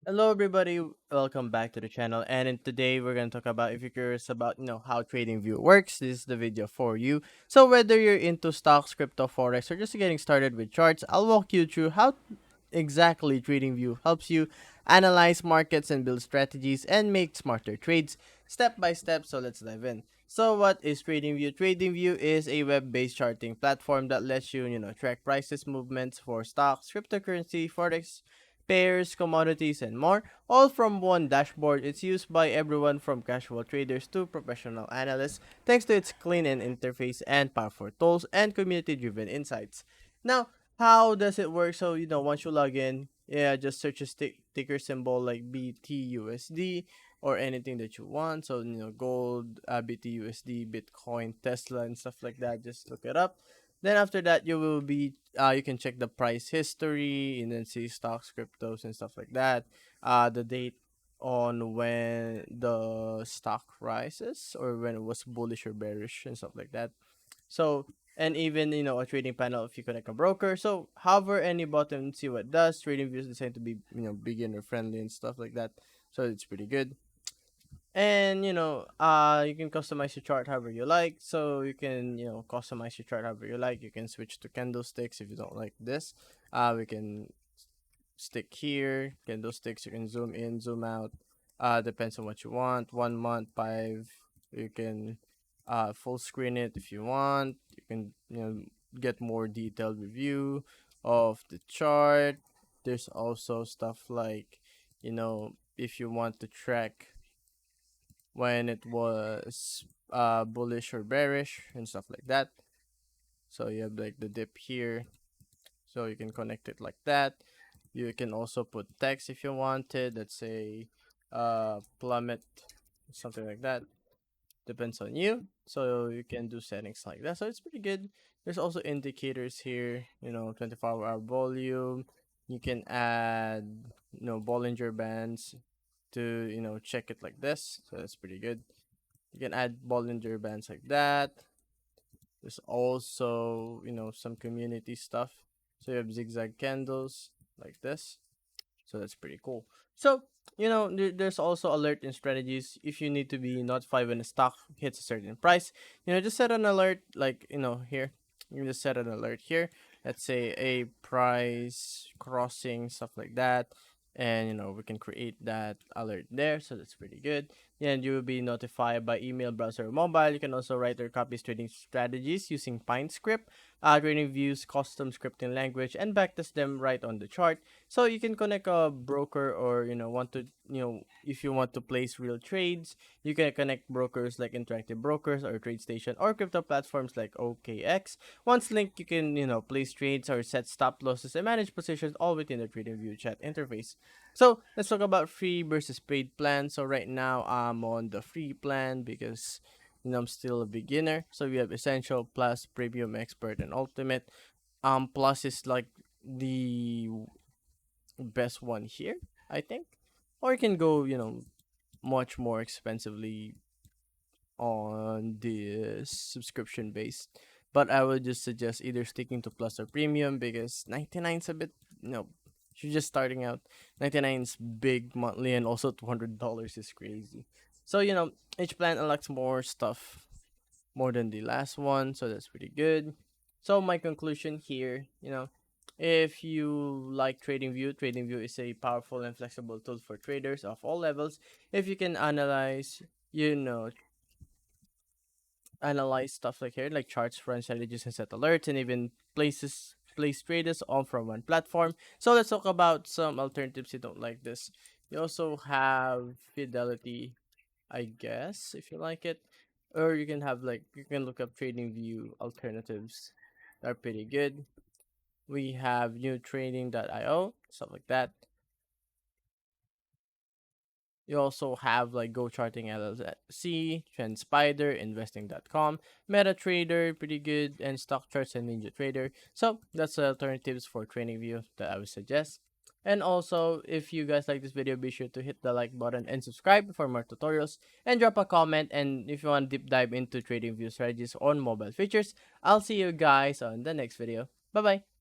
Hello everybody, welcome back to the channel. And in today we're going to talk about, if you're curious about how TradingView works, this is the video for you. So whether you're into stocks, crypto, forex, or just getting started with charts, I'll walk you through how exactly TradingView helps you analyze markets and build strategies and make smarter trades step by step. So let's dive in. So what is TradingView? TradingView is a web-based charting platform that lets you track prices movements for stocks, cryptocurrency, forex, pairs, commodities, and more, all from one dashboard. It's used by everyone from casual traders to professional analysts, thanks to its clean and interface and powerful tools and community-driven insights. Now, how does it work? So, once you log in, yeah, just search a ticker symbol like BTUSD or anything that you want. So, gold, BTUSD, Bitcoin, Tesla, and stuff like that. Just look it up. Then after that, you can check the price history and then see stocks, cryptos, and stuff like that. The date on when the stock rises or when it was bullish or bearish and stuff like that. So, and even a trading panel if you connect a broker. So hover any button, see what it does. Trading views designed to be beginner friendly and stuff like that. So it's pretty good. And you can customize your chart however you like. So you can customize your chart however you like. You can switch to candlesticks if you don't like this. We can stick here, candlesticks. You can zoom in, zoom out. Depends on what you want. 1 month, 5. You can full screen it if you want. You can get more detailed review of the chart. There's also stuff like if you want to track when it was bullish or bearish and stuff like that. So you have like the dip here, so you can connect it like that. You can also put text if you wanted. Let's say plummet, something like that. Depends on you. So you can do settings like that. So it's pretty good. There's also indicators here. 24-hour volume. You can add Bollinger Bands to check it like this. So that's pretty good. You can add Bollinger Bands like that. There's also some community stuff. So you have zigzag candles like this. So that's pretty cool. So, there's also alert and strategies if you need to be notified when a stock hits a certain price. Just set an alert like, here. You can just set an alert here. Let's say a price crossing, stuff like that. And, we can create that alert there. So that's pretty good. And you will be notified by email, browser, or mobile. You can also write or copy trading strategies using Pine script, trading views, custom scripting language, and backtest them right on the chart. So you can connect a broker or want to if you want to place real trades, you can connect brokers like Interactive Brokers or TradeStation or crypto platforms like OKX. Once linked, you can place trades or set stop losses and manage positions all within the TradingView chat interface. So let's talk about free versus paid plan. So right now I'm on the free plan because I'm still a beginner. So we have Essential, Plus, Premium, Expert, and Ultimate. Plus is like the best one here, I think. Or you can go, much more expensively on the subscription based. But I would just suggest either sticking to plus or premium because 99 is a bit, if you're just starting out, 99 is big monthly and also $200 is crazy. So, each plan unlocks more stuff more than the last one, so that's pretty good. So my conclusion here, if you like TradingView, TradingView is a powerful and flexible tool for traders of all levels. If you can analyze stuff like here, like charts, run strategies, and set alerts, and even place traders all from one platform. So let's talk about some alternatives you don't like this. You also have Fidelity, I guess, if you like it. Or you can have like you can look up TradingView alternatives. They're pretty good. We have newtrading.io, stuff like that. You also have like Go Charting LLC, TrendSpider, Investing.com, MetaTrader, pretty good, and Stock Charts and Ninja Trader. So that's the alternatives for TradingView that I would suggest. And also, if you guys like this video, be sure to hit the like button and subscribe for more tutorials and drop a comment. And if you want to deep dive into TradingView strategies on mobile features, I'll see you guys on the next video. Bye bye.